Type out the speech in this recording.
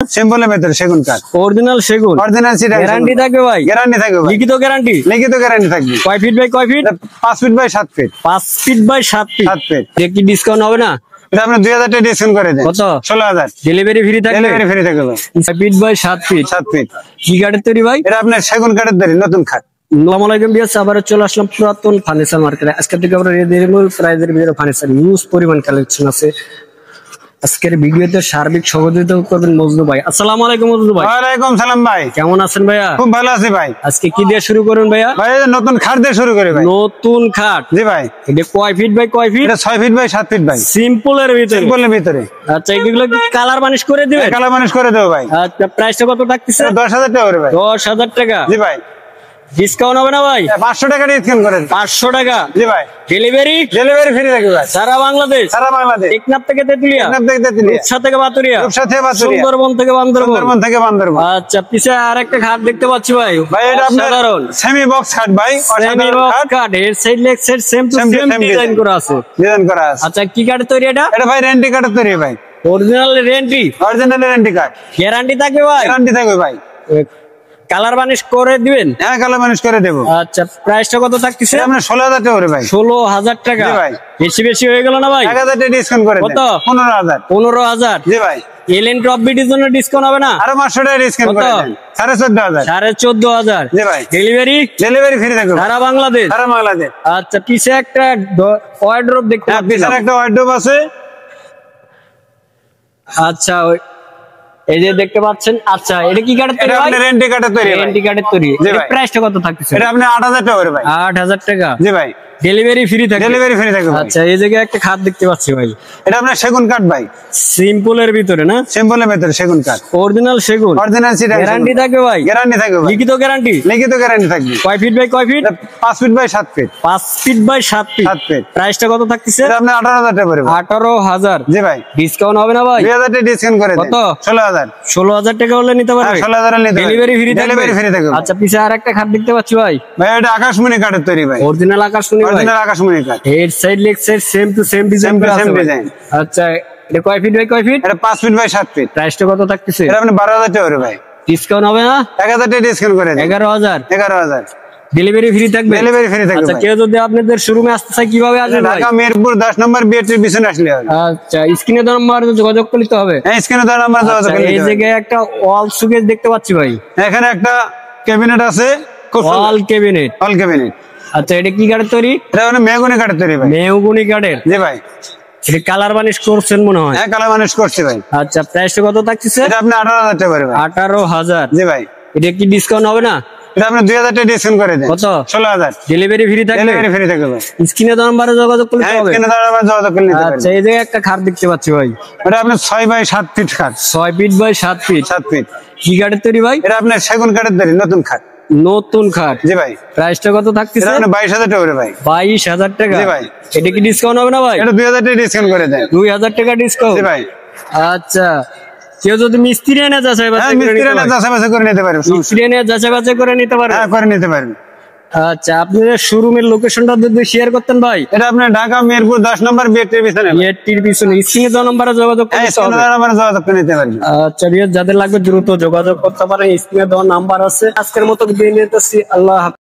সিম্পলের ভিতরে সেগুন কাঠ, অরিজিনাল সেগুন, অরিজিনাল চিটাগাং গ্যারান্টি থাকবে ভাই? গ্যারান্টি থাকবে ভাই, লিখিত গ্যারান্টি? লিখিত গ্যারান্টি থাকবে। কয় ফিট বাই কয় feet? 5 feet by 7 feet. 5 feet by 7 feet. 7 feet. কি ডিসকাউন্ট হবে না? এটা আপনি 2000 টাকা ডিসকাউন্ট করে দেন। কত? 16000। ডেলিভারি ফ্রি থাকবে? ডেলিভারি ফ্রি থাকবে ভাই। 5 ফিট বাই 7 ফিট। 7 ফিট। কি কাঠের তৈরি ভাই? এটা আপনার সেগুন কাঠের তৈরি, নতুন কাঠ। আসসালামু আলাইকুম ভিউয়ার্স, আবার চলে আসলাম পুরাতন ফার্নিচার মার্কেটে। আজকে থেকে আমরা রিজনেবল প্রাইসের ভিতরে ফার্নিচার ইউজ পরিমাণ কালেকশন আছে। আজকের ভিডিওতে সার্বিক সহযোগিতা করবেন মজনু ভাই। আসসালামু আলাইকুম মজনু ভাই। ওয়ালাইকুম সালাম ভাই। কেমন আছেন ভাইয়া? খুব ভালো আছি ভাই। আজকে কি দিয়ে শুরু করুন ভাইয়া? ভাই নতুন খাট দিয়ে শুরু করি ভাই। নতুন খাট? জি ভাই। এটা কয় ফিট বাই কয় ফিট? এটা 6 ফিট বাই 7 ফিট ভাই। সিম্পলের ভিতরে? সিম্পলের ভিতরে। আচ্ছা, এগুলো কি কালার বানিশ করে দিবেন? কালার বানিশ করে দেব ভাই। আচ্ছা, প্রাইসটা কত থাকতেছে? 10000 টাকা করে ভাই। 10000 টাকা? জি ভাই। ডিসকাউন্ট হবে না ভাই? 500 টাকা ডিসকাউন্ট করে দেন। 500 টাকা? জি ভাই। ডেলিভারি? ডেলিভারি ফ্রি থাকবে ভাই। সারা বাংলাদেশ? সারা বাংলাদেশ। টেকনাফ থেকে তেতুলিয়া? টেকনাফ থেকে তেতুলিয়া। রূপসা থেকে বাতুরিয়া? রূপসা থেকে বাতুরিয়া। সুন্দরবন থেকে বান্দরবন? সুন্দরবন থেকে বান্দরবন। আচ্ছা, পিছে আরেকটা খাট দেখতে পাচ্ছি ভাই। ভাই এটা আপনার সাধারণ সেমি বক্স খাট ভাই। সেমি বক্স খাট, এর side leg side same to same design করা আছে। ডিজাইন করা আছে। আচ্ছা, কি কাঠের তৈরি এটা? এটা ভাই রেন্টি কাঠের তৈরি ভাই। অরিজিনাল রেন্টি? অরিজিনাল রেন্টি কাঠ। গ্যারান্টি থাকবে ভাই? গ্যারান্টি থাকবে ভাই। কালার বানিশ করে দিবেন? হ্যাঁ, কালার বানিশ করে দেব। আচ্ছা, প্রাইসটা কত থাকতেছে? আমরা 16000 টাকা করে ভাই। 16000 টাকা? জি ভাই। বেশি বেশি হয়ে গেল না ভাই? 1000 টাকা ডিসকাউন্ট করে দেন। কত? 15000। 15000? জি ভাই। এলএন টপ বিটির জন্য ডিসকাউন্ট হবে না? আরো 500 টাকা ডিসকাউন্ট করে দেন। 14500। 14500? জি ভাই। ডেলিভারি? ডেলিভারি ফ্রি থাকবে সারা বাংলাদেশ? সারা বাংলাদেশ। আচ্ছা, পিছে একটা ওয়ার্ড্রপ দেখতে হ্যাঁ, পাচ্ছি। পিছনে একটা ওয়ার্ডরোব আছে। আচ্ছা, এই যে দেখতে পাচ্ছেন। আচ্ছা, এটা কি কাঠের তৈরি এটা ভাই? আপনার রেন্টি কাঠের তৈরি ভাই। রেন্টি কাঠের তৈরি? জি এর ভাই। প্রাইসটা কত থাকতেছে? এটা আপনি 8000 টাকা করে ভাই। 8000 টাকা? জি ভাই। ডেলিভারি ফ্রি থাকে? ডেলিভারি ফ্রি থাকবে ভাই। আচ্ছা, এই জায়গায় একটা খাট দেখতে পাচ্ছি ভাই। এটা আপনার সেগুন কাঠ ভাই। সিম্পলের ভিতরে না? সিম্পলের ভিতরে সেগুন কাঠ। অরিজিনাল সেগুন? অরিজিনাল চিটাগাং। গ্যারান্টি থাকবে ভাই? গ্যারান্টি থাকবে ভাই। লিখিত গ্যারান্টি? লিখিত গ্যারান্টি থাকবে। কয় ফিট বাই কয় feet? 5 feet by 7 feet. 5 feet by 7 feet? 7 feet. প্রাইসটা কত থাকতেছে? এটা আপনি 18000 টাকা করে ভাই। 18000? জি ভাই। ডিসকাউন্ট হবে না ভাই? 2000 টাকা ডিসকাউন্ট করে দেন। কত? 16000। 16000 টাকা হলে নিতে পারবে? হ্যাঁ, 16000 এর নিতে পারবে। ডেলিভারি ফ্রি থাকবে? ডেলিভারি ফ্রি থাকবে। আচ্ছা, পিছে আরেকটা খাট দেখতে পাচ্ছি ভাই। ভাই এটা আকাশমণি কাঠের তৈরি ভাই। অরিজিনাল আকাশমণি ভাই? অরিজিনাল আকাশমণি কাঠ। এর side leg side same to same design Same to করা আছে same ভাই। design। আচ্ছা, এটা কয় ফিট বাই কয় ফিট? এটা 5 ফিট বাই 7 ফিট। প্রাইসটা কত থাকতেছে? এটা আপনি 12000 টাকা করে ভাই। ডিসকাউন্ট হবে না? 1000 টাকা ডিসকাউন্ট করে দেন। 11000? 11000। ডেলিভারি ফ্রি থাকবে? ডেলিভারি ফ্রি থাকবে আচ্ছা, ভাই। কেউ যদি আপনাদের শোরুমে আসতে চায় কিভাবে আসবে ভাই? ঢাকা মিরপুর 10 নম্বর বিএটির পিছনে আসলে হবে। আচ্ছা, স্ক্রিনে তো নাম্বার যোগাযোগ করতে হবে। হ্যাঁ, স্ক্রিনে দেওয়া নাম্বার যোগাযোগ আচ্ছা, করলে এই নিতে পারবেন। জায়গায় একটা ওয়াল সুকেস দেখতে পাচ্ছি ভাই। এখানে একটা ক্যাবিনেট আছে, খুব সুন্দর। ওয়াল ক্যাবিনেট? হল ক্যাবিনেট। আচ্ছা, এটা কি কাঠের তৈরি? এটা মানে মেহগনি কাঠের তৈরি ভাই। মেহগনি কাঠের? জি ভাই। এটা কালার বানিশ করছেন মনে হয়? হ্যাঁ, কালার বানিশ করছি ভাই। আচ্ছা, প্রাইসটা কত থাকতেছে? এটা আপনি 18000 টাকা করে ভাই। 18000? জি ভাই। এটা কি ডিসকাউন্ট হবে না? এটা আপনি 2000 টাকা ডিসকাউন্ট করে দেন। কত? 16000। ডেলিভারি ফ্রি থাকবে? ডেলিভারি ফ্রি থাকবে ভাই। স্ক্রিনে তো নাম্বারে যোগাযোগ করতে হ্যাঁ, হবে। স্ক্রিনে দেওয়া নাম্বার যোগাযোগ করলে নিতে আচ্ছা, পারবেন। এই জায়গায় একটা খাট দেখতে পাচ্ছি ভাই। এটা আপনি 6 বাই 7 ফিট খাট। 6 ফিট বাই 7 ফিট? 7 ফিট। কি কাঠের তৈরি ভাই? এটা আপনার সেগুন কাঠের তৈরি, নতুন খাট। নতুন খাট? জি ভাই। প্রাইসটা কত থাকতেছে? এটা আপনি 22000 টাকা করে ভাই। 22000 টাকা? জি ভাই। এটা কি ডিসকাউন্ট হবে না ভাই? এটা 2000 টাকা ডিসকাউন্ট করে দেন। 2000 টাকা ডিসকাউন্ট? জি ভাই। আচ্ছা, কেউ যদি মিস্ত্রি এনে যাচাই হ্যাঁ, বাছাই করে মিস্ত্রি নিতে না পারে? যাচাই করে নিতে পারবেন। মিস্ত্রি এনে যাচাই বাছাই করে নিতে পারে? হ্যাঁ, করে নিতে পারবেন। আচ্ছা, আপনাদের শোরুমের লোকেশনটা যদি শেয়ার করতেন ভাই। এটা আপনার ঢাকা মিরপুর 10 নম্বর বিএটির পিছনে। এটির পিছনে স্ক্রিনে তো নাম্বারে যোগাযোগ হ্যাঁ, করতে স্ক্রিনে হবে। দেওয়া নাম্বার যোগাযোগ করে নিতে পারবেন। আচ্ছা, যাদের লাগবে দ্রুত যোগাযোগ করতে পারেন। স্ক্রিনে দেওয়া নাম্বার আছে। আজকের মতো বিদায় নিতেছি। আল্লাহ হাফেজ।